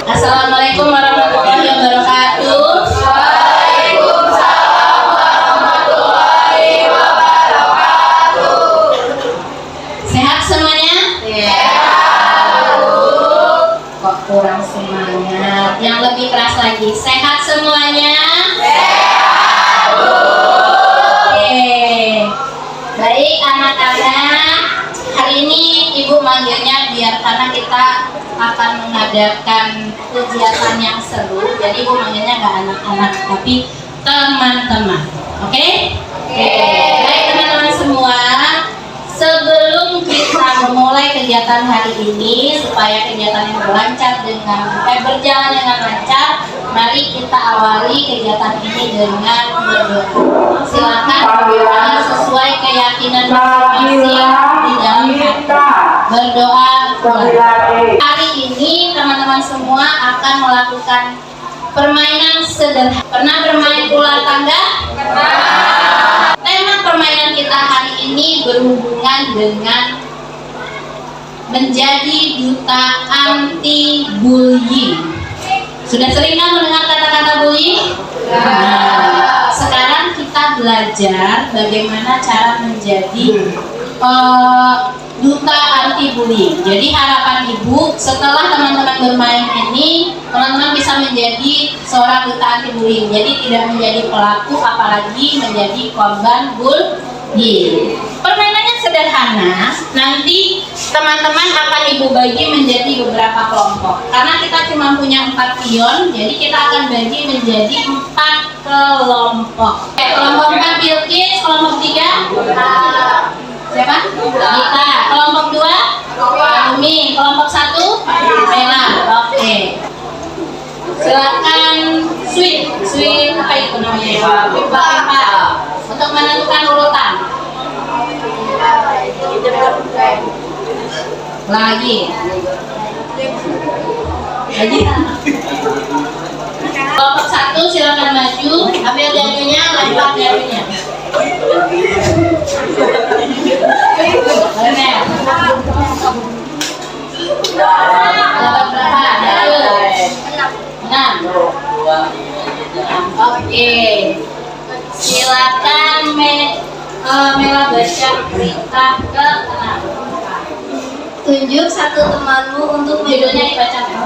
Assalamualaikum warahmatullahi wabarakatuh. Waalaikumsalam warahmatullahi wabarakatuh. Sehat semuanya? Sehat, Bu. Kok kurang semangat? Yang lebih keras lagi. Sehat semuanya? Sehat, Bu. Oke. Baik anak-anak. Hari ini Ibu manggilnya biar karena kita akan mengadakan kegiatan yang seru. Jadi Ibu manggilnya nggak anak-anak tapi teman-teman. Oke? Baik teman-teman semua. Sebelum kita memulai kegiatan hari ini supaya kegiatan yang berjalan dengan lancar, mari kita awali kegiatan ini dengan berdoa. Silakan berdoa sesuai keyakinan masing-masing di dalam hati. Berdoa. Hari ini teman-teman semua akan melakukan permainan sederhana. Pernah bermain ular tangga? Pernah. Tema permainan kita hari ini berhubungan dengan menjadi duta anti bullying. Sudah sering kan mendengar kata-kata bullying? Nah, sekarang kita belajar bagaimana cara menjadi duta anti bullying. Jadi harapan Ibu setelah teman-teman bermain ini, teman-teman bisa menjadi seorang duta anti bullying. Jadi tidak menjadi pelaku, apalagi menjadi korban bullying. Permainannya sederhana. Nanti teman-teman akan Ibu bagi menjadi beberapa kelompok. Karena kita cuma punya 4 pion, jadi kita akan bagi menjadi 4 kelompok. Kelompok 4 Bilkis, kelompok 3 siapa? Kita. Kelompok 2 Umi. Kelompok 1 Bella. Oke. Silakan Sweet apa itu namanya? Pipa. Untuk menentukan urutan. Lagi. Kelompok 1 silakan maju. Ambil jadunya, lempar jadunya. Oke, silakan Mela baca berita ke-6. Tunjuk satu temanmu untuk Judulnya dibaca Mel.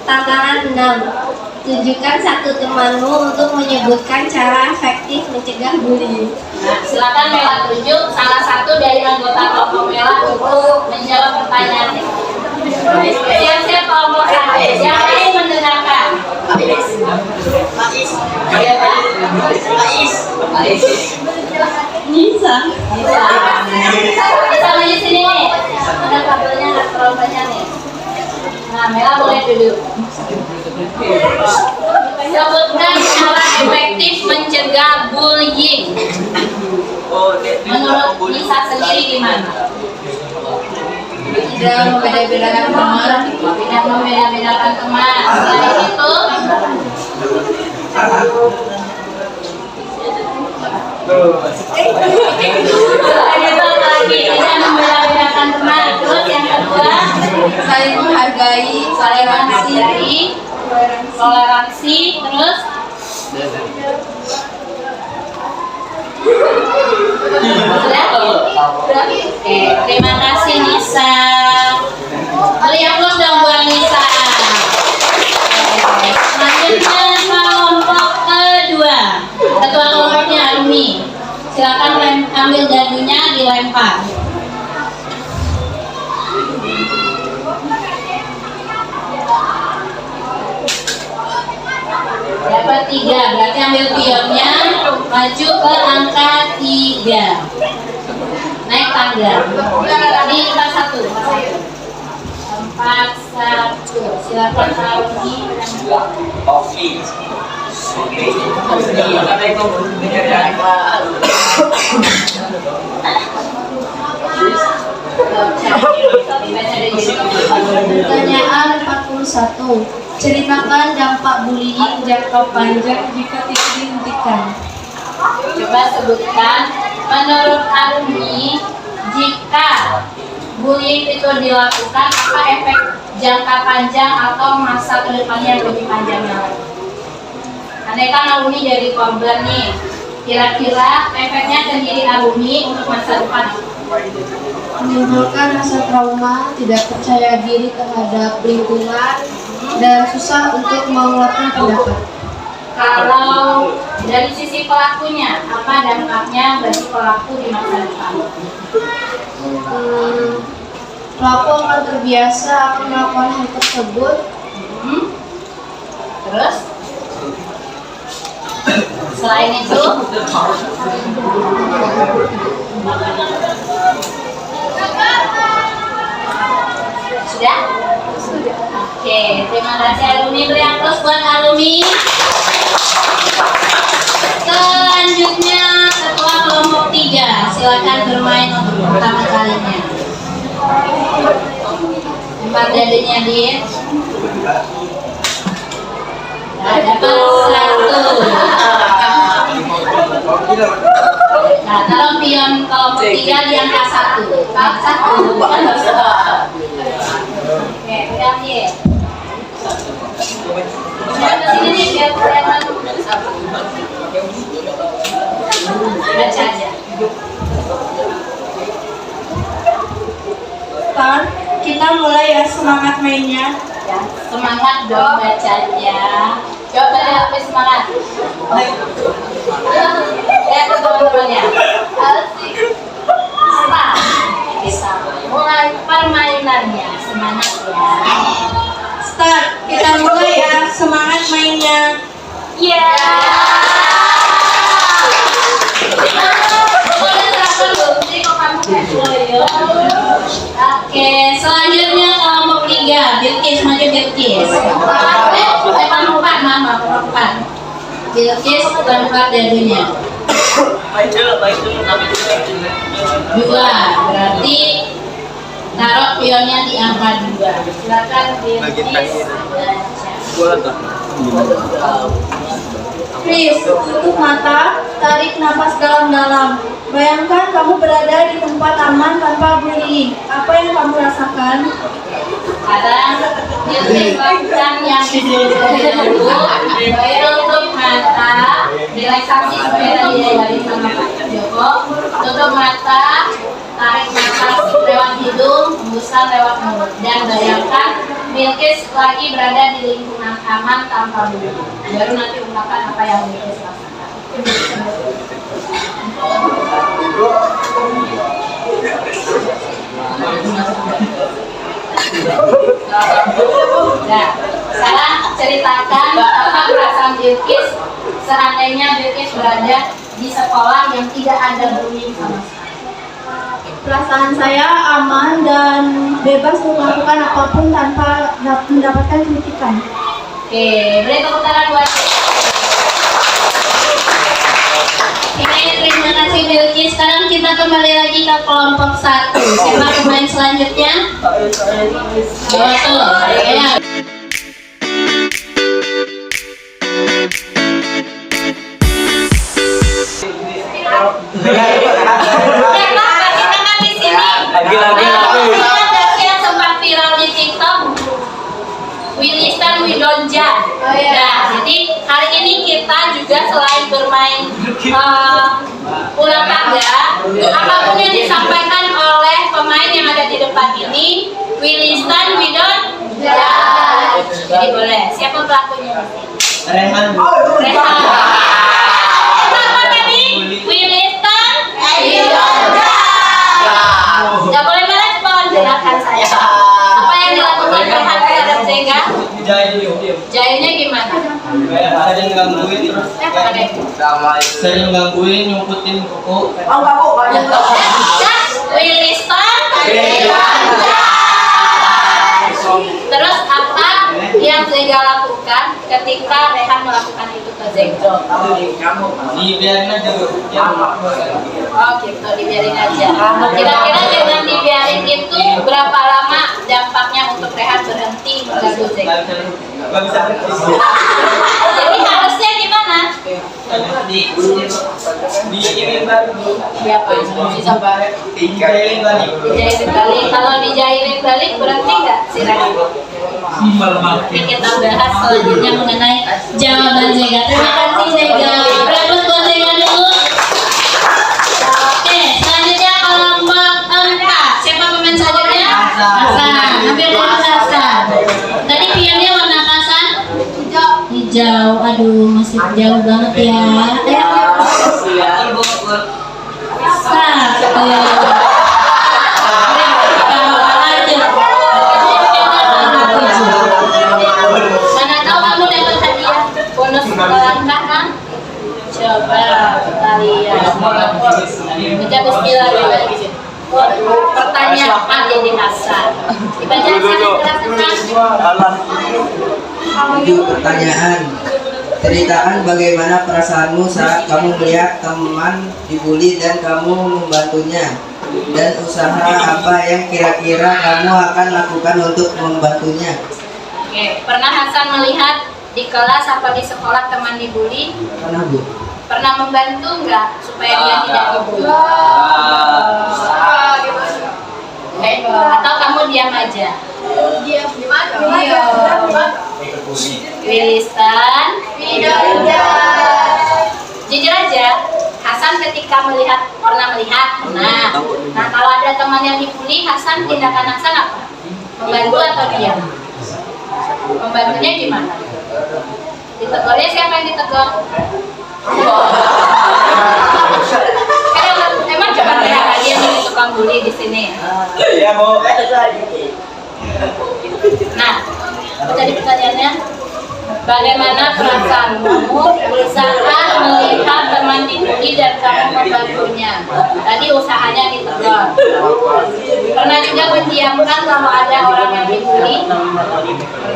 Tantangan 6. Tunjukkan satu temanmu untuk menyebutkan cara efektif mencegah bullying. Nah, silakan Mela tunjuk salah satu dari anggota kelompok Mela untuk menjawab pertanyaan ini. Siap-siap kelompok 1. Yang lain mendengarkan. Nisa maju sini nih. Ada kabelnya nggak terlalu banyak nih. Nah, Mela boleh duduk. Sebutkan cara efektif mencegah bullying. Menurut Nisa sendiri gimana? Tidak membeda-bedakan teman. Tidak membeda-bedakan teman. Selain itu, lagi tidak membeda-bedakan teman. Terus yang kedua, saling menghargai, toleransi. Terus oke, terima kasih Nisa. Beri aplaus dong buat Nisa. Selanjutnya kelompok kedua. Ketua kelompoknya Umi. Silakan ambil jadunya, dilempar. Dapat 3, berarti ambil pionnya, maju ke angka 3. Naik tangga. Di tempat 1. Tempat 1. Silakan Audi. Pertanyaan 41. Ceritakan dampak bullying jangka panjang jika tidak dihentikan. Coba sebutkan menurut Arumi, jika bullying itu dilakukan, apa efek jangka panjang atau masa kedepannya yang lebih panjangnya lagi? Andaikan alumni jadi korban nih, kira-kira efeknya ke diri alumni untuk masa depan apa? Menimbulkan rasa trauma, tidak percaya diri terhadap lingkungan, dan susah untuk mengeluarkan pendapat. Kalau dari sisi pelakunya, apa dampaknya bagi pelaku di masa depan? Pelaku akan terbiasa akan melakukan hal tersebut. Terus? Selain itu, sudah? Oke, terima kasih alumni. Beri aplaus buat alumni. Selanjutnya ketua kelompok 3, silakan bermain untuk pertama kalinya. Tempat jadinya Din. Dapat 1. Nah, kalau pion kelompok 3 di angka 1. Kalau 1 kan harus 2. Oke, pegang Din. Sini nih biar kelihatan. Baca aja. Start, kita mulai ya, semangat mainnya. Ya, semangat dong bacanya. Coba lebih semangat. Lihat tuh teman-temannya. Asik. Start. Bisa mulai permainannya. Semangat ya. Start, kita mulai ya, semangat mainnya. Iya. Boleh serahkan dulu. Jadi kok kamu kayak loyo. Oke, selanjutnya kelompok 3. Bilkis, maju Bilkis. Perempuan. Bilkis, lempar dadunya. 2, berarti taruh pionnya di angka 2. Silakan Bilkis baca. Please, tutup mata, tarik nafas dalam-dalam. Bayangkan kamu berada di tempat aman tanpa bullying. Apa yang kamu rasakan? Sekarang Bilkis lakukan yang dulu. Tutup mata, relaksasi supaya tadi diajarin sama Pak Joko. Tutup mata, tarik nafas lewat hidung, hembuskan lewat mulut. Dan bayangkan Bilkis lagi berada di lingkungan aman tanpa bullying. Baru nanti ungkapkan apa yang Bilkis rasakan. Nah, sekarang ceritakan apa perasaan Bilkis seandainya Bilkis berada di sekolah yang tidak ada bullying sama sekali. Perasaan saya aman dan bebas untuk melakukan apapun tanpa mendapatkan kritikan. Oke, beri tepuk tangan buat. Oke, terima kasih Bilkis. Sekarang kita kembali lagi ke kelompok 1. Siapa pemain selanjutnya? Betul. Ya. Yang sempat viral di TikTok, Wilistan Widonja. Nah, jadi hari ini kita juga selain bermain ulang tangga, apapun yang disampaikan oleh pemain yang ada di depan ini, Wilistan Widonja. Jadi boleh. Siapa pelakunya? Rehan. Rehan. Apa tadi? Wilistan Widonja. Gak boleh merespon, silakan saya. Apa yang dilakukan Rehan terhadap Zega? Jahilnya gimana? Sering gangguin terus sering gangguin, nyumputin kuku. Wilistan Widonja. Terus apa yang Zega lakukan ketika Rehan melakukan itu ke Zega? Dibiarin aja. Oh gitu, dibiarin aja. Kira-kira dengan dibiarin itu berapa lama dampaknya untuk Rehan berhenti mengganggu Zega? Gak bisa. Jadi harusnya gimana? di ini baru Siapa? Si sabar. dijailin balik. Dijahilin balik. Kalau dijahilin balik berarti nggak sih Rani? Oke, kita bahas selanjutnya mengenai jawaban Zega. Terima kasih Zega. Berapa buat Zega dulu? Oke, selanjutnya kelompok 4. Siapa pemain selanjutnya? Hasan. Hampir dari Hasan. Tadi pionnya warna apa Hasan? Hijau. Aduh, masih jauh banget ya. Satu. Mana tahu kamu dapat hadiah bonus langkah kan? Coba kita lihat. Baca bismillah dulu. Pertanyaan jadi Hasan. Dibaca Hasan. Tujuh pertanyaan. Ceritakan bagaimana perasaanmu saat kamu melihat teman dibully dan kamu membantunya, dan usaha apa yang kira-kira kamu akan lakukan untuk membantunya. Oke, pernah Hasan melihat di kelas atau di sekolah teman dibully? Pernah Bu? Pernah membantu nggak supaya dia tidak dibully? Atau kamu diam aja? Lilistan, jujur aja, Hasan ketika pernah melihat, nah kalau ada teman yang dibully, Hasan tindakan Hasan apa? Membantu atau diam? Membantunya gimana? Ditegurnya siapa yang ditegur? Emang cuma mereka aja yang jadi tukang bully di sini. Iya, Bu. Nah, apa tadi pertanyaannya? Bagaimana perasaanmu saat melihat teman dibully dan kamu membantunya? Tadi usahanya ditegur. Pernah juga mendiamkan kalau ada orang yang dibully?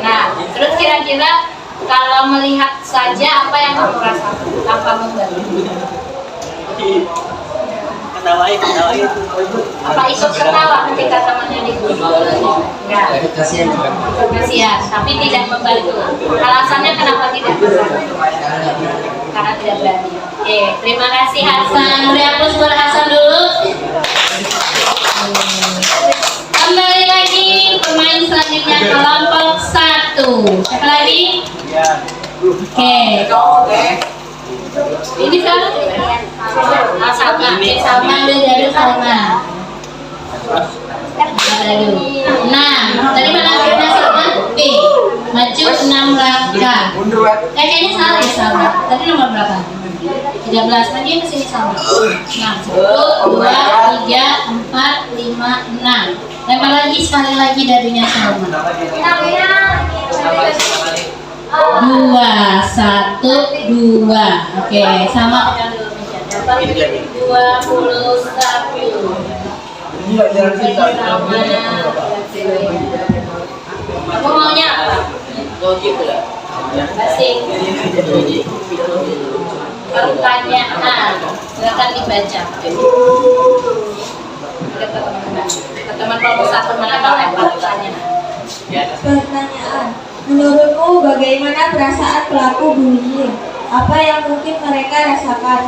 Nah, terus kira-kira kalau melihat saja apa yang kamu rasakan tanpa membantu? Ketawain. Apa ikut ketawa ketika temannya dibully? Enggak. Kasihan. Kasihan, tapi tidak membantu. Alasannya kenapa tidak membantu? Karena tidak berani. Oke, terima kasih Hasan. Beri aplaus buat Hasan dulu. Kembali lagi pemain selanjutnya kelompok 1. Siapa lagi? Oke. Ini Salma. Salma dari Salma. Nah, tadi mana angkanya Salma? P. Maju 6 langkah. Kayaknya salah ya Salma. Tadi nomor berapa? 13. Lagi ke sini Salma. 1, 2, 3, 4, 5, 6. Lempar lagi sekali lagi darinya Salma. 2, 1, 2. Oke, sama pegang dulu meja. 21. Kamu maunya apa? Asing. Pertanyaan. Silakan dibaca. Ke teman kelompok 1 mana tahu lempar pertanyaan. Pertanyaan. Menurutmu bagaimana perasaan pelaku bullying? Apa yang mungkin mereka rasakan?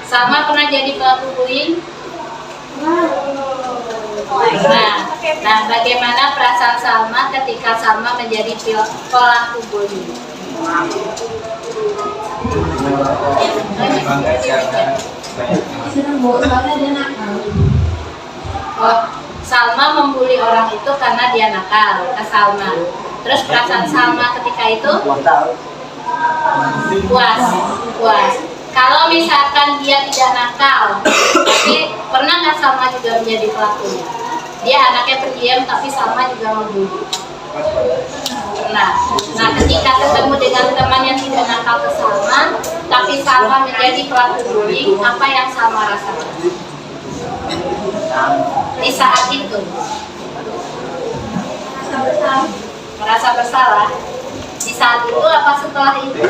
Sama pernah jadi pelaku bullying? Nah, bagaimana perasaan Salma ketika Salma menjadi pelaku bullying? Senang Bu, soalnya dia nakal. Oh, Salma membuli orang itu karena dia nakal ke Salma. Terus perasaan Salma ketika itu? Puas. Kalau misalkan dia tidak nakal, tapi pernah nggak Salma juga menjadi pelakunya? Dia anaknya pendiam tapi Salma juga membuli. Pernah. Nah, ketika ketemu dengan teman yang tidak nakal ke Salma, tapi Salma menjadi pelaku bullying, apa yang Salma rasakan? Di saat itu merasa bersalah. Di saat itu apa setelah itu?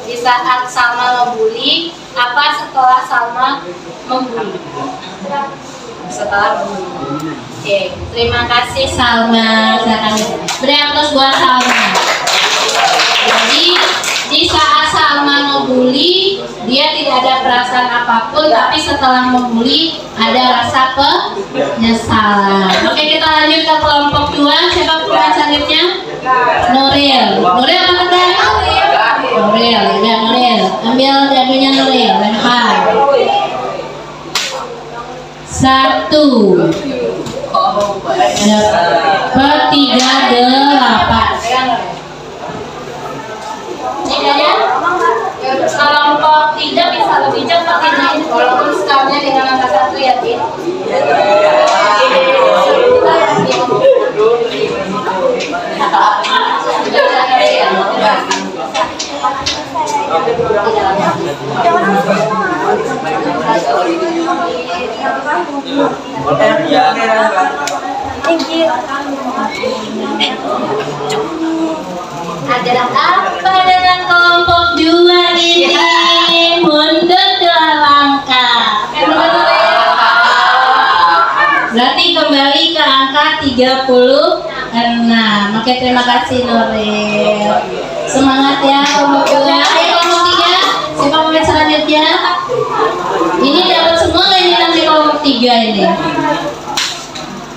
Di saat Salma membuli, apa setelah Salma membuli? Setelah membuli. Oke, terima kasih Salma. Silakan beri aplaus buat Salma. Jadi di saat ngebully dia tidak ada perasaan apapun, tapi setelah membuli ada rasa penyesalan. Oke, kita lanjut ke kelompok 2. Siapa pemain selanjutnya? Nuril. Nuril apa kata? Nuril. Ya Nuril. Ambil jagonya Nuril. Lempar. 1 dapat 38. Ini kelompok 3 bisa lebih cepat ini walaupun skalanya dengan angka 1 ya, Tin. Ada apa dengan kelompok 2 ini? Mundur 2 langkah. Berarti kembali ke angka 36. Oke, terima kasih Nuril. Semangat ya kelompok 2. Ayo kelompok 3. Siapa pemain selanjutnya? Ini dapat semua nggak ini nanti kelompok 3 ini?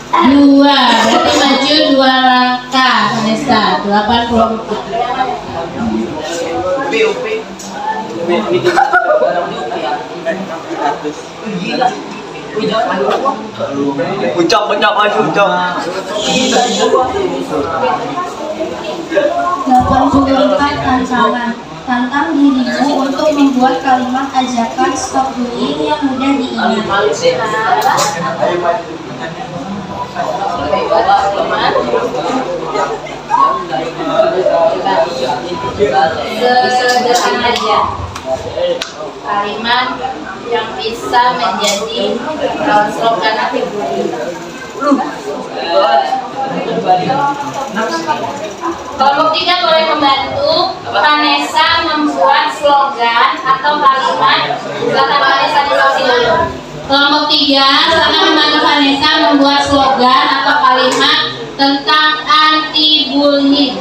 2, berarti maju 2 langkah. Vanessa, 84. Ucap maju ucap. 84 tantangan. Tantang dirimu untuk membuat kalimat ajakan stop bullying yang mudah diingat. Sederhana aja. Kalimat yang bisa menjadi slogan anti bullying. Kelompok 3 boleh membantu Vanessa membuat slogan atau kalimat. Silakan Vanessa dikasih dulu. Kelompok 3 silakan membantu Vanessa membuat slogan atau kalimat tentang anti bullying.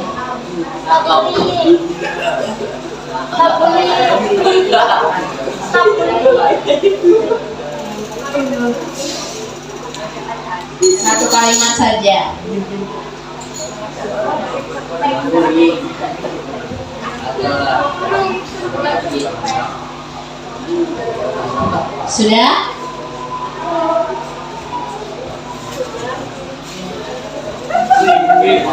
Satu kalimat saja. Sudah?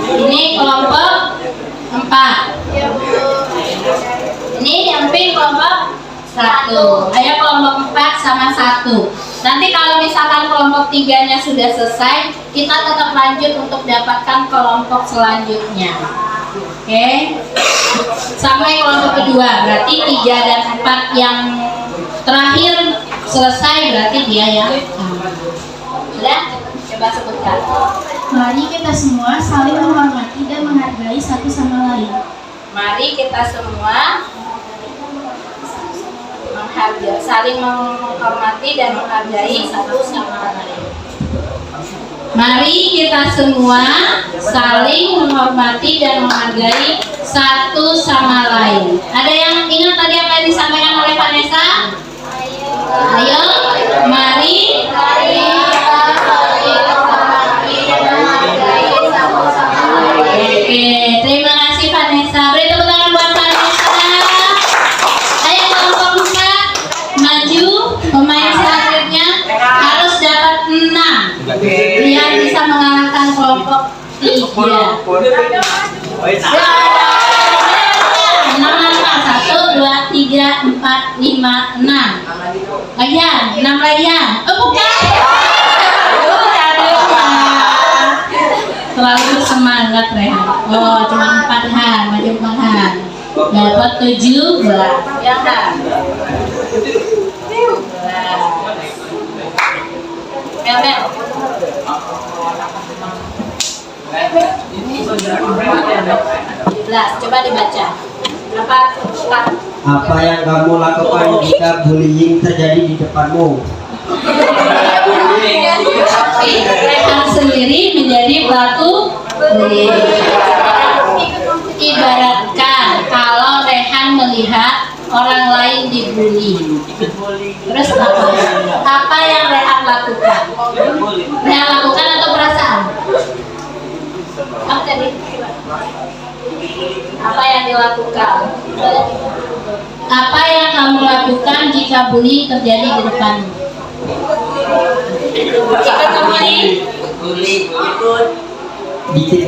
Ini kelompok 4. Ini yang pink kelompok 1. Ayo kelompok 4 sama 1. Nanti kalau misalkan kelompok 3-nya sudah selesai, kita tetap lanjut untuk dapatkan kelompok selanjutnya. Oke. Sampai kelompok kedua, berarti 3 dan 4 yang terakhir selesai, berarti dia yang sudah. Coba sebutkan. Mari kita semua saling menghormati dan menghargai satu sama lain. Mari kita semua saling menghormati dan menghargai satu sama lain. Mari kita semua saling menghormati dan menghargai satu sama lain. Ada yang ingat tadi apa yang disampaikan oleh Vanessa? Ayo, mari kita saling menghormati dan menghargai satu sama lain. Oke, terima kasih Vanessa. Beri tepuk tangan buat Vanessa. Ayo kelompok 4 maju. Pemain selanjutnya harus dapat 6 biar bisa mengalahkan kelompok 3. 6 langkah. 1, 2, 3, 4, 5, 6. Lagian, 6 lagian. Oh bukan. Terlalu semangat Rehan. Oh cuma 4 Han, maju 4 Han. Dapat 17. Ya kan? Mel. Coba dibaca. Apa yang kamu lakukan jika bullying terjadi di depanmu? Rehan sendiri menjadi pelaku bullying. Ibaratkan kalau Rehan melihat orang lain dibully. Terus apa yang Rehan lakukan? Rehan lakukan atau perasaan? Apa tadi? Apa yang dilakukan? Apa yang kamu lakukan jika bullying terjadi di depanmu? Jika bullying? Dikit.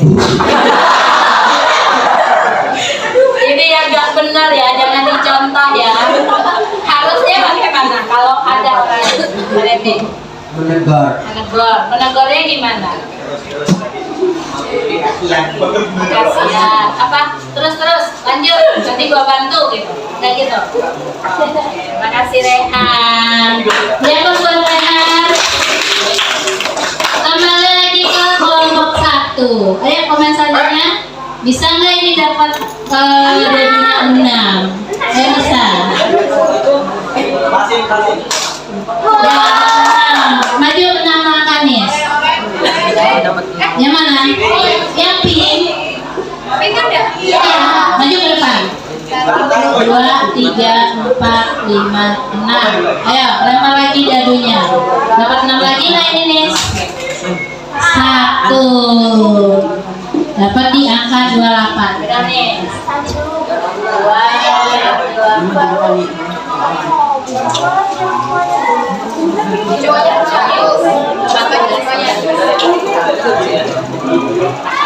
Ini yang gak benar ya, jangan dicontoh ya. Harusnya bagaimana kalau ada orang ini? Menegur. Menegurnya gimana? Kasihan. Apa? Terus lanjut. Nanti gua bantu gitu. Kayak gitu. Makasih Rehan. Ya buat Rehan. Kembali lagi ke kelompok 1. Ayo komen selanjutnya. Bisa nggak ini dapat jadinya 6? Ayo bisa. Ya, maju 6 langkah nih. Yang mana? Yang pink. Pink kan ya? Iya. Maju ke depan. 2, 3, 4, 5, 6. Ayo lempar lagi dadunya. Dapat 6 lagi nggak ini nih? 1. Dapat di angka 28. Benar nih. 2.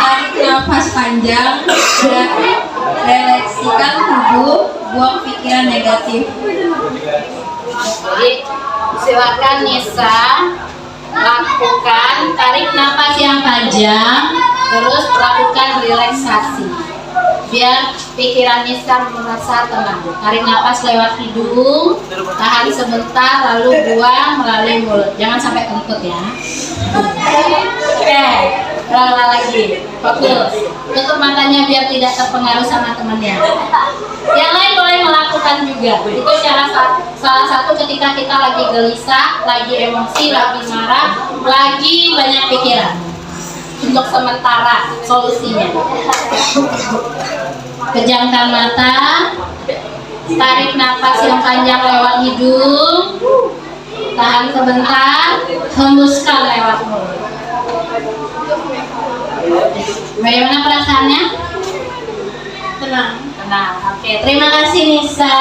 Tarik nafas panjang dan relaksikan tubuh, buang pikiran negatif. Jadi silakan Nisa lakukan tarik nafas yang panjang, terus lakukan relaksasi biar pikiran Nisa merasa tenang. Tarik nafas lewat hidung, tahan sebentar, lalu buang melalui mulut. Jangan sampai kentut ya. Oke, ulang lagi. Fokus. Tutup matanya biar tidak terpengaruh sama temannya. Yang lain boleh melakukan juga. Itu salah satu ketika kita lagi gelisah, lagi emosi, lagi marah, lagi banyak pikiran. Untuk sementara solusinya. Pejamkan mata, tarik nafas yang panjang lewat hidung, tahan sebentar, hembuskan lewat mulut. Bagaimana perasaannya? Tenang. Tenang. Oke, terima kasih Nisa.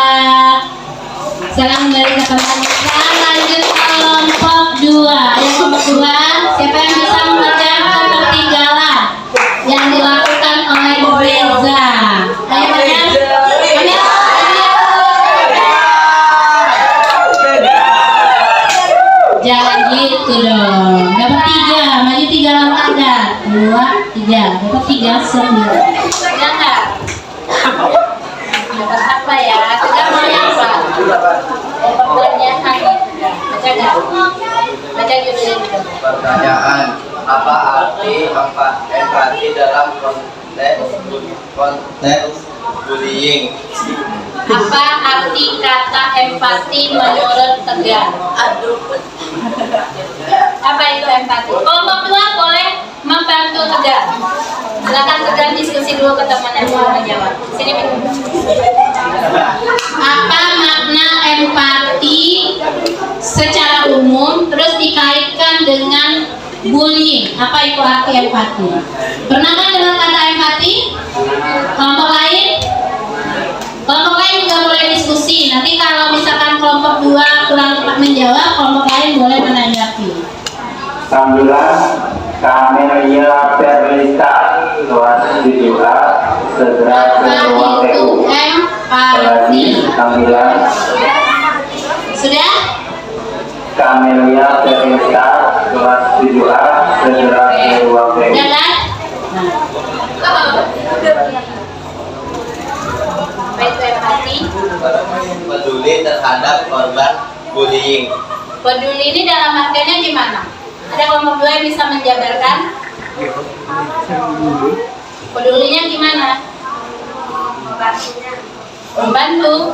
Sekarang kembali ke tempat Nisa. Lanjut kelompok 2. Ayo kelompok 2. Siapa yang bisa membaca ketinggalan yang dilakukan oleh Reza? Ayo baca. Jangan gitu dong. Dapat 3, maju 3 langkah dah. 2, 3. Dapat 3, 9. Jangan. Dapat apa ya? Kita mau apa? Pertanyaan. Baca gak? Baca judulnya dulu. Pertanyaan, apa arti empati dalam konteks bullying? Apa arti kata empati menurut Tegar? Apa itu empati? Kelompok 2 boleh membantu Tegar. Silakan Tegar diskusi dulu ke teman yang mau menjawab. Sini Min. Apa makna empati secara umum terus dikaitkan dengan bullying? Apa itu arti empati? Pernah kan dengar kata empati? Kelompok lain? Kelompok lain juga boleh diskusi. Nanti kalau misalkan kelompok 2 kurang tepat menjawab, kelompok lain boleh menanggapi. 9. Kamelia Perlita kelas 7A segera ke ruang Itu TU. empati. 9. Sudah? Kamelia Perlita kelas 7A segera ke ruang TU. Sudah kan? Apa itu empati? Peduli terhadap korban bullying. Peduli ini dalam artinya gimana? Ada kelompok 2 yang bisa menjabarkan? Pedulinya gimana? Membantu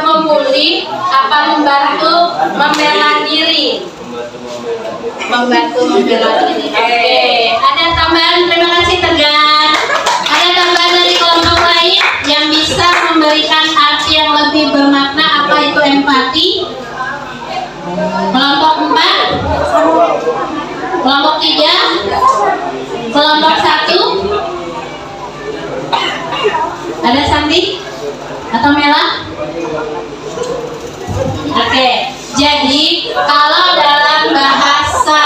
membuli, apa membantu membela diri? Membantu membela diri. Oke, ada tambahan. Terima kasih Tegar. Ada tambahan dari kelompok lain yang bisa memberikan arti yang lebih bermakna Ada Santi atau Mela? Oke, jadi kalau dalam bahasa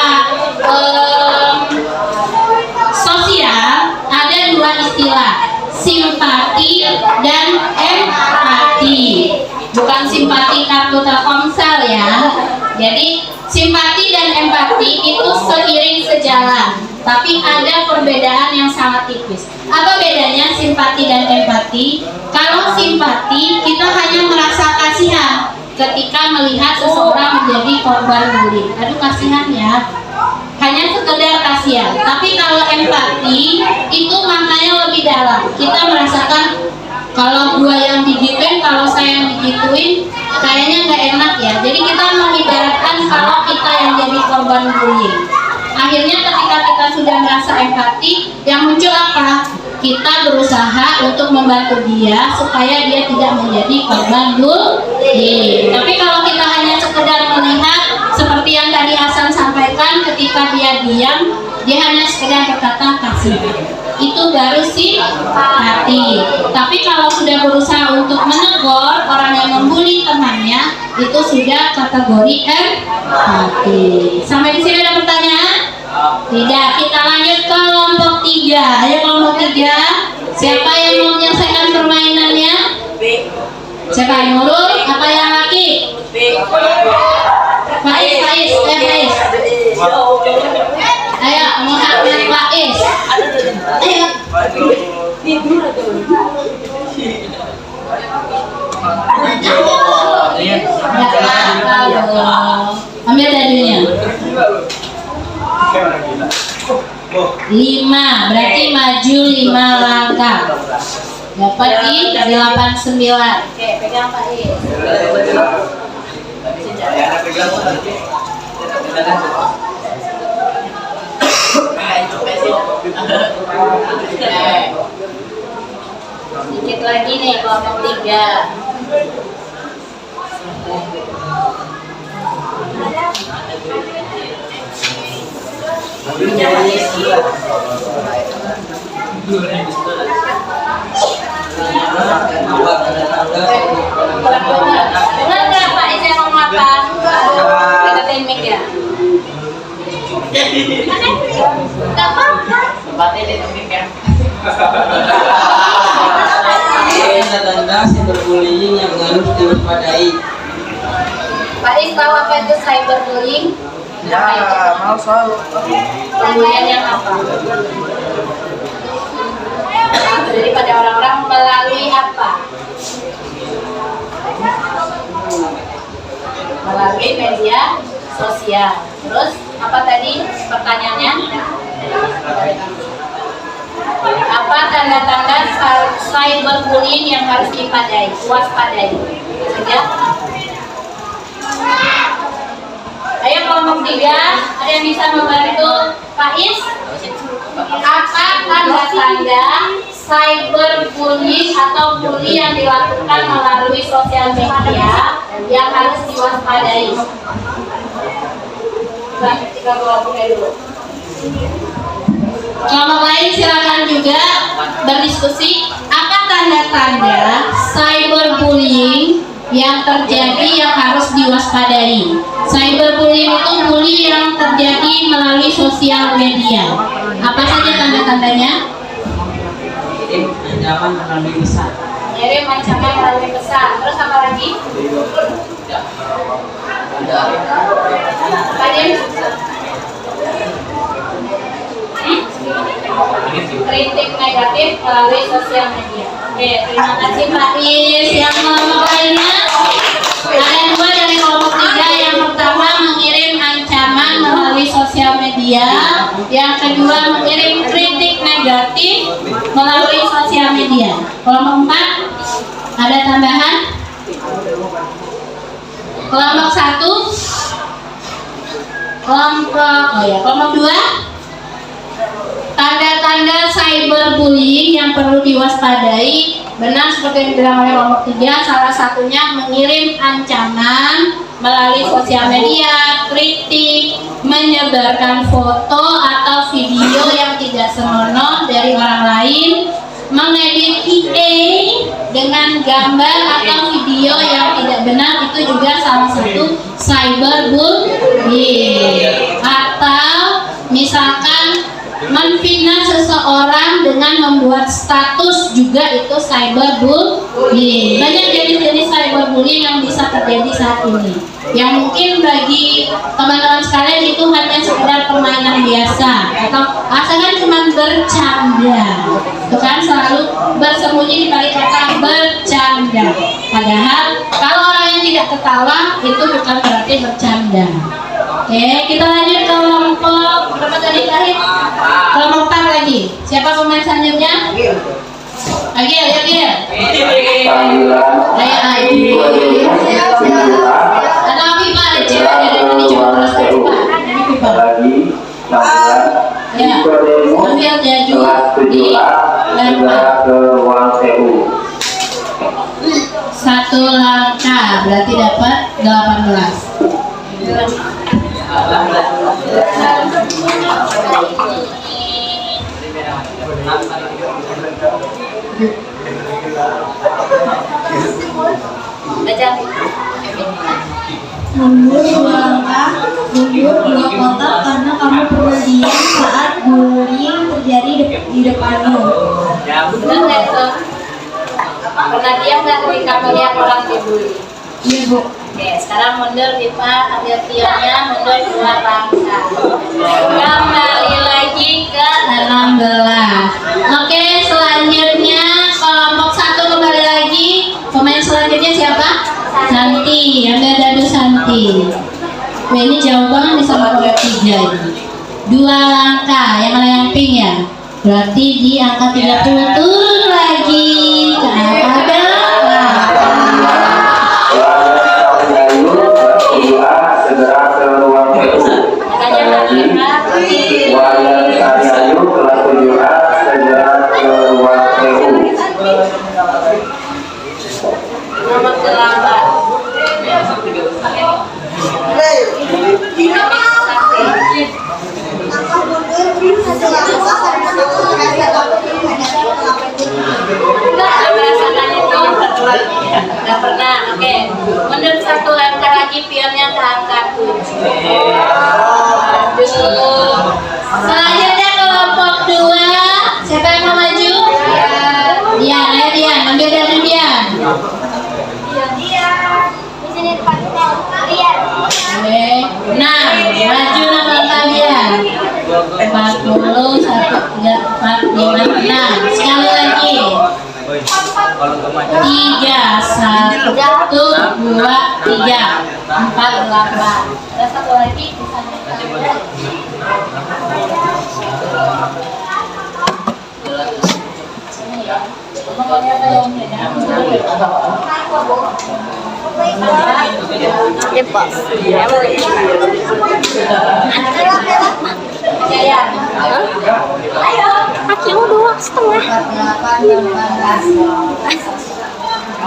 sosial ada dua istilah, simpati dan empati. Bukan simpati kartu Telkomsel ya. Jadi simpati dan empati itu seiring sejalan, tapi ada perbedaan yang sangat tipis. Apa bedanya simpati dan empati? Kalau simpati kita hanya merasa kasihan ketika melihat seseorang menjadi korban bullying. Aduh kasihan ya, hanya sekedar kasihan. Tapi kalau empati itu maknanya lebih dalam. Kita merasakan kalau gua yang digituin, kalau saya yang digituin, kayaknya nggak enak ya. Jadi kita mengibaratkan kalau kita yang jadi korban bullying. Akhirnya ketika kita sudah merasa empati, yang muncul apa? Kita berusaha untuk membantu dia supaya dia tidak menjadi korban bullying. Tapi kalau kita hanya sekedar melihat, seperti yang tadi Hasan sampaikan, ketika dia diam, dia hanya sekedar berkata kasih. Itu baru simpati. Tapi kalau sudah berusaha untuk menegur orang yang membuli temannya, itu sudah kategori empati. Sampai di sini ada pertanyaan? Tidak. Kita lanjut ke kelompok 3. Ayo kelompok 3. Siapa yang mau menyelesaikan permainannya? Siapa yang Nurul? Apa yang laki? Faiz. Ayo, Muhammad Faiz. Ayo. Ambil dadanya. 5, berarti maju 5 langkah. Dapat di 89. Oke, pegang Faiz. Sedikit lagi nih kelompok 3. Dengar nggak Pak Is yang ngomong apa? Deketin mic ya. Gak apa-apa. Tempatnya di mic ya. Tanda-tanda cyberbullying yang harus diwaspadai. Pak Is tahu apa itu cyberbullying? Ya, mau soal. Pembullying yang apa? Jadi pada orang-orang melalui apa? Melalui media sosial. Terus apa tadi pertanyaannya? Apa tanda-tanda cyberbullying yang harus diwaspadai? Saja. Ayo kelompok 3, ada yang bisa membantu Faiz? Apa tanda-tanda cyberbullying atau bully yang dilakukan melalui sosial media yang harus diwaspadai? Kita kelompoknya dulu. Kelompok lain silakan juga berdiskusi. Apa tanda-tanda cyberbullying yang terjadi yang harus diwaspadai? Cyberbullying itu bully yang terjadi melalui sosial media. Apa saja tanda-tandanya? Ancaman melalui pesan. Kirim ancaman melalui pesan. Terus apa lagi? Kritik negatif melalui sosial media. Oke, terima kasih Pak Is. Yang kelompok lainnya ada 2 dari kelompok 3. Yang pertama mengirim ancaman melalui sosial media. Yang kedua mengirim kritik negatif melalui sosial media. Kelompok 4 ada tambahan? Kelompok 1, kelompok 2. Tanda-tanda cyberbullying yang perlu diwaspadai, benar seperti yang dibilang oleh kelompok 3, salah satunya mengirim ancaman melalui sosial media, kritik, menyebarkan foto atau video yang tidak senonoh dari orang lain, mengedit IA dengan gambar atau video yang tidak benar itu juga salah satu cyberbullying. Atau misalkan menfitnah seseorang dengan membuat status juga itu cyberbullying. Banyak jenis-jenis cyberbullying yang bisa terjadi saat ini. Yang mungkin bagi teman-teman sekalian itu hanya sekedar permainan biasa atau asalkan cuma bercanda. Itu kan selalu bersembunyi di balik kata bercanda. Padahal kalau orang yang tidak ketawa itu bukan berarti bercanda. Oke, kita lanjut ke kelompok berapa tadi terakhir? Kelompok 4 lagi. Siapa pemain selanjutnya? Agil, Agil. Ayo. Atau Pipa ada cewek dari ini coba terus Pipa. Ini Pipa. Ya. Ambil jaju di lempar. Satu langkah berarti dapat 18. Mundur 2 langkah, mundur 2 kotak karena kamu pernah diam saat bullying terjadi di depanmu. Benar nggak itu? Pernah diam nggak ketika melihat orang dibully? Iya, Bu. Oke, sekarang mundur Pipa, ambil pionnya, mundur 2 langkah. Kembali lagi ke 16. Oke, selanjutnya kelompok 1 kembali lagi. Pemain selanjutnya siapa? Santi, ambil dadu Santi. Wah, ini jauh banget nih sama kelompok 3 ini. 2 langkah, yang mana yang pink ya? Berarti di angka 30 turun lagi ke angka 8. Segera ke ruang PU. Wayan Saryayu kelas 7A segera ke ruang PU. Nomor 8. Merasakan itu nggak pernah. Oke, mundur 1 langkah lagi, pionnya ke angka 7. Aduh. Selanjutnya kelompok 2. Siapa yang mau maju? Dian, ayo Dian, ambil dadu Dian. Di sini tempatnya. Lihat. Oke, 6. Maju nomor kalian. 40, 1, 3, 4, 5, 6. Sekali lagi. 3, 1, 2, 3, 4, 8. Ada satu lagi.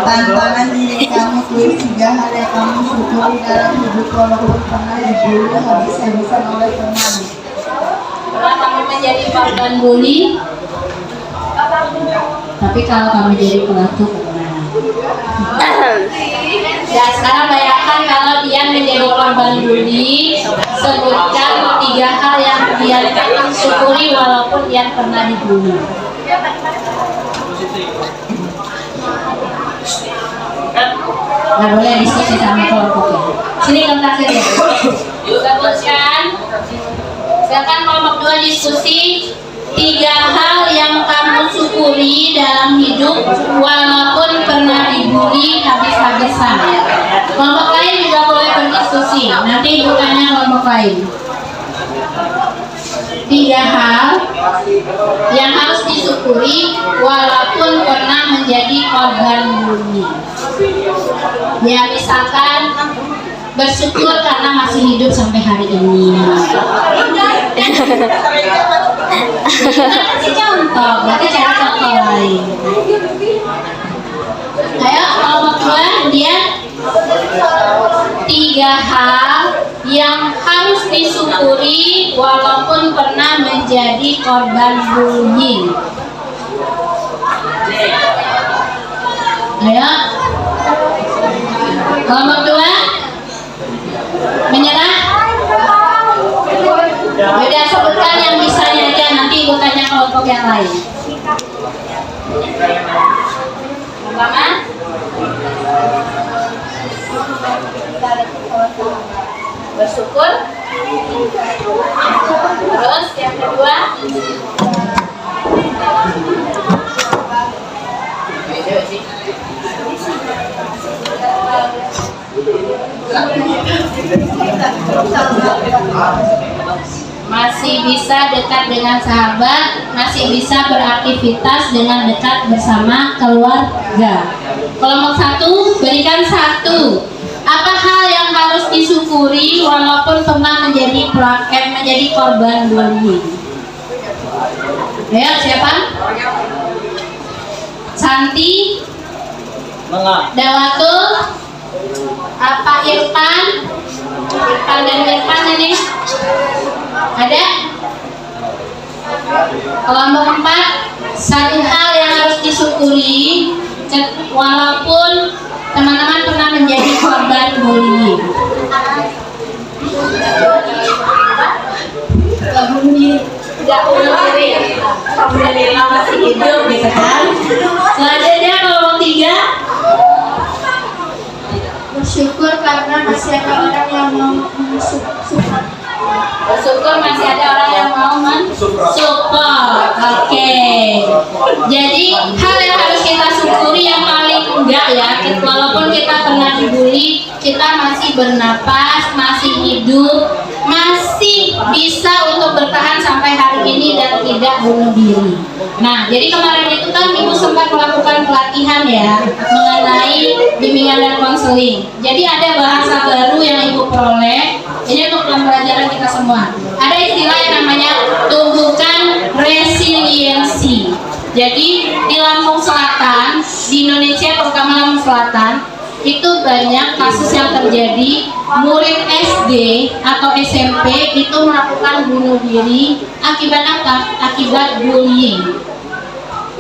Tantangan diri kamu, tulis 3 hal yang kamu syukuri dalam hidup walaupun pernah dibully habis-habisan oleh teman. Pernah kamu menjadi korban bully? Tapi kalau kamu jadi pelaku pernah. Ya, sekarang bayangkan kalau dia menjadi korban bully, sebutkan 3 hal yang dia syukuri walaupun dia pernah dibully. Nggak boleh diskusi sama kelompoknya. Sini kertasnya deh. Sebutkan. Silakan kelompok 2 diskusi 3 hal yang kamu syukuri dalam hidup walaupun pernah dibully habis-habisan. Kelompok lain juga boleh berdiskusi. Nanti bukannya kelompok lain. 3 hal yang harus disyukuri walaupun pernah menjadi korban bully. Ya, misalkan bersyukur karena masih hidup sampai hari ini. Contoh, berarti cara contoh lain. Ayo, kelompok 2 dia 3 hal yang harus disyukuri walaupun pernah menjadi korban bullying. Ayo. Kelompok 2 menyerah. Yaudah, sebutkan yang bisanya aja, nanti ibu tanya kelompok yang lain. Pertama, bersyukur. Terus yang kedua, masih bisa dekat dengan sahabat, masih bisa beraktivitas dengan dekat bersama keluarga. Kelompok 1, berikan 1. Apa hal yang harus disyukuri walaupun pernah menjadi korban bullying? Ayo, siapa? Santi, Dawatul, apa Irfan dan Irfan ini? Ada? Kelompok 4, satu hal yang harus disyukuri walaupun teman-teman pernah menjadi korban bullying. Tidak bunuh diri, alhamdulillah masih hidup, gitu kan? Selanjutnya kelompok 3, Bersyukur karena masih ada orang yang mau mensupport. bersyukur masih ada orang yang mau mensupport. Oke. Jadi hal yang harus kita syukuri yang paling enggak ya, walaupun kita pernah dibully, kita masih bernapas, masih hidup, masih bisa untuk bertahan sampai hari ini dan tidak bunuh diri. Nah, jadi kemarin itu kan ibu sempat melakukan pelatihan ya mengenai bimbingan dan konseling. Jadi ada bahasa baru yang ibu peroleh. Ini untuk pembelajaran kita semua. Ada istilah yang namanya tumbuhkan resiliensi. Jadi di Lampung Selatan, di Indonesia terutama Lampung Selatan, itu banyak kasus yang terjadi murid SD atau SMP itu melakukan bunuh diri akibat apa? Akibat bullying.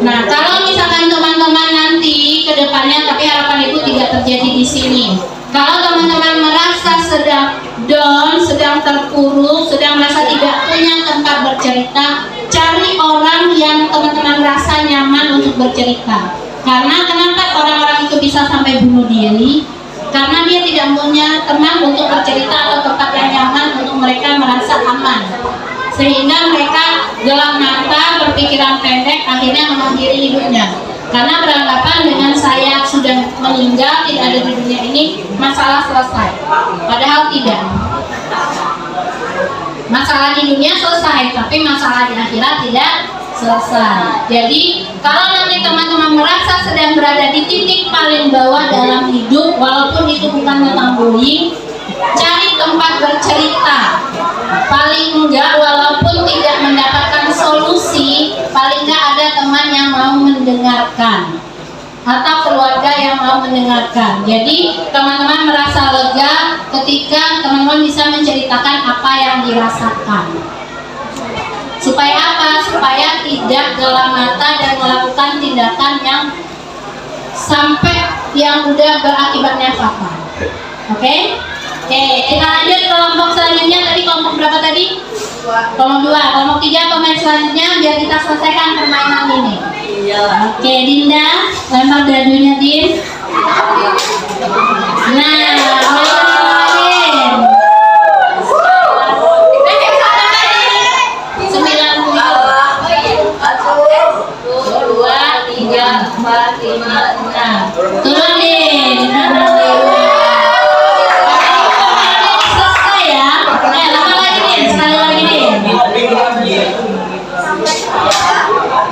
Nah, kalau misalkan teman-teman nanti ke depannya, tapi harapan ibu tidak terjadi di sini. Kalau teman-teman merasa sedang down, sedang terpuruk, sedang merasa tidak punya tempat bercerita, cari orang yang teman-teman rasa nyaman untuk bercerita. Karena kenapa orang-orang itu bisa sampai bunuh diri? Karena dia tidak punya teman untuk bercerita atau tempat yang nyaman untuk mereka merasa aman. Sehingga mereka gelap mata, berpikiran pendek, akhirnya mengakhiri hidupnya. Karena beranggapan dengan saya sudah meninggal, tidak ada di dunia ini, masalah selesai. Padahal tidak. Masalah di dunia selesai, tapi masalah di akhirat tidak selesai. Jadi kalau nanti teman-teman merasa sedang berada di titik paling bawah dalam hidup, walaupun itu bukan tentang bullying, cari tempat bercerita. Paling enggak, walaupun tidak mendapatkan solusi, paling enggak ada teman yang mau mendengarkan atau keluarga yang mau mendengarkan. Jadi teman-teman merasa lega ketika teman-teman bisa menceritakan apa yang dirasakan. Supaya apa? Supaya tidak gelap mata dan melakukan tindakan yang sampai yang udah berakibatnya fatal. Oke? Oke, kita lanjut kelompok selanjutnya. Tadi kelompok berapa tadi? Kelompok 2. Kelompok 3 pemain selanjutnya biar kita selesaikan permainan ini. Oke, Dinda, lempar dadunya, Din. Nah, Din. 6. Turun, Din. Selesai ya. Lama lagi, Din. Sekali lagi, Din.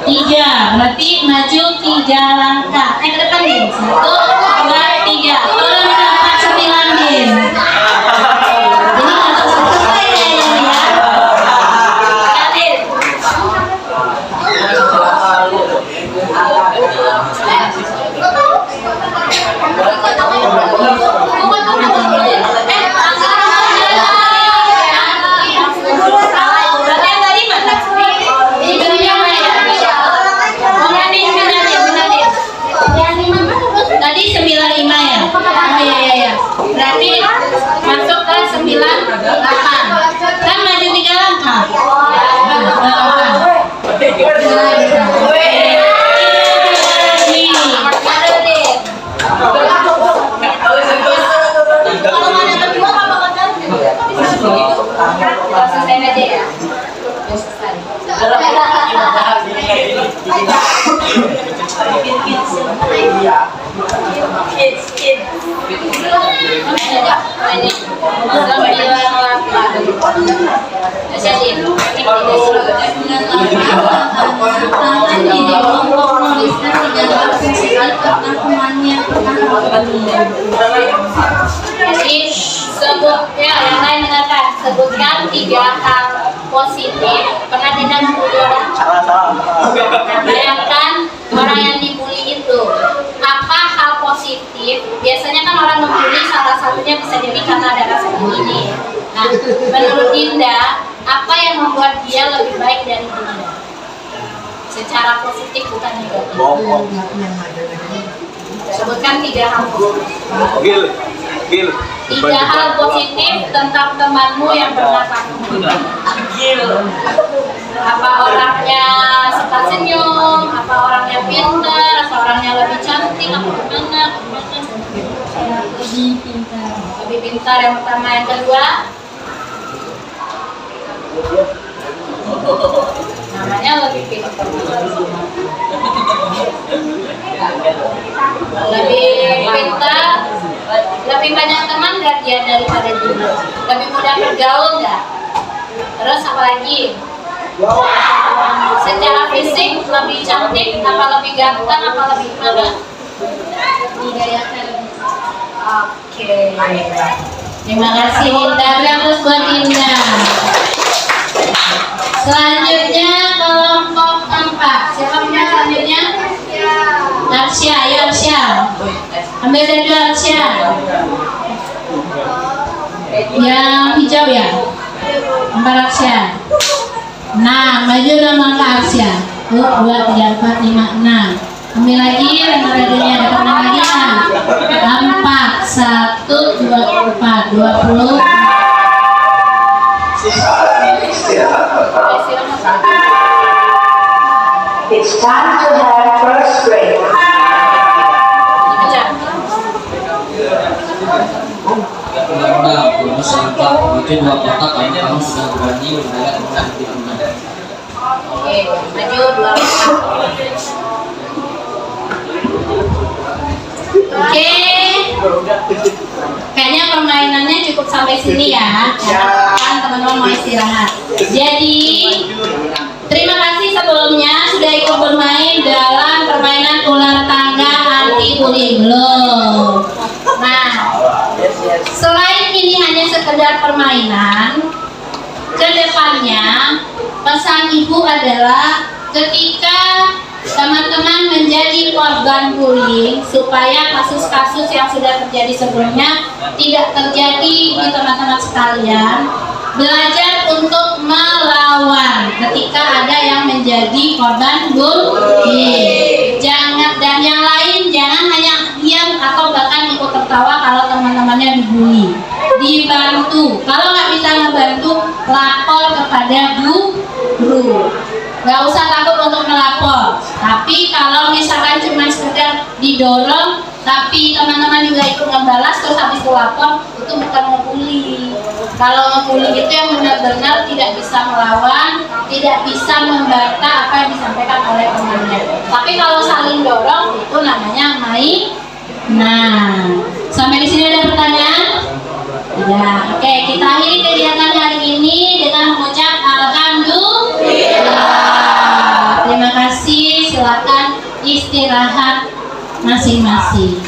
3. Berarti maju 3 langkah. Ke depan, Din. 1, 2, 3. Turun ke 4, 9, Din. Jadi langsung selesai ya ini ya. Din. 95 ya? Oh iya. Berarti masuk ke 98. Kan maju 3 langkah. Selesai aja ya. Jadi sebut ya, yang lain dengarkan. Sebutkan 3 hal positif pernah tidak membuli orang. Bayangkan orang yang dibully itu, apa hal positif? Biasanya kan orang membuli salah satunya bisa jadi karena ada rasa ini. Nah, menurut Dinda, apa yang membuat dia lebih baik dari Dinda? Secara positif bukan negatif. Sebutkan 3 hal positif. 3 hal positif tentang temanmu yang pernah kamu. Apa orangnya suka senyum, apa orangnya pintar, apa orangnya lebih cantik, apa gimana? Lebih pintar yang pertama. Yang kedua, namanya lebih pintar. Lebih pintar, lebih banyak teman nggak dia daripada Dinda? Lebih mudah bergaul nggak? Terus apa lagi? Secara fisik lebih cantik, apa lebih ganteng, apa lebih mana? Oke. Terima kasih Dinda. Terus buat Dinda. Selanjutnya kelompok 4. Siapa punya selanjutnya? Arsya, ayo Arsya. Ambil dari dua Arsya. Yang hijau ya? 4 Arsya. Nah, maju nama Arsya. 1, 2, 3, 4, 5, 6. Ambil lagi radunya, dapat lagi nah. 4, 1, 2, 4, 20. It's time to have first break. Bonus sampah itu 2 kotak karena kamu sudah berani membela tentang hidupnya. Oke, maju 2 kotak. Oke. Kayaknya permainannya cukup sampai sini ya. Kan teman-teman mau istirahat. Jadi terima kasih sebelumnya sudah ikut bermain dalam permainan ular tangga anti bullying loh. Nah, selain ini hanya sekedar permainan, kedepannya pesan ibu adalah ketika teman-teman menjadi korban bullying, supaya kasus-kasus yang sudah terjadi sebelumnya tidak terjadi di teman-teman sekalian, belajar untuk melawan ketika ada yang menjadi korban bullying. Dan yang lain jangan hanya diam atau bahkan ikut tertawa kalau teman-temannya dibully. Dibantu. Kalau nggak bisa ngebantu, lapor kepada guru. Gak usah takut untuk melapor. Tapi kalau misalkan cuma sekedar didorong, tapi teman-teman juga ikut ngebalas terus habis itu lapor, itu bukan ngebully. Kalau ngebully itu yang benar-benar tidak bisa melawan, tidak bisa membantah apa yang disampaikan oleh temannya. Tapi kalau saling dorong, itu namanya main. Nah, sampai di sini ada pertanyaan? Ya, oke, kita akhiri kegiatan hari ini dengan mengucap alhamdulillah. Terima kasih, silakan istirahat masing-masing.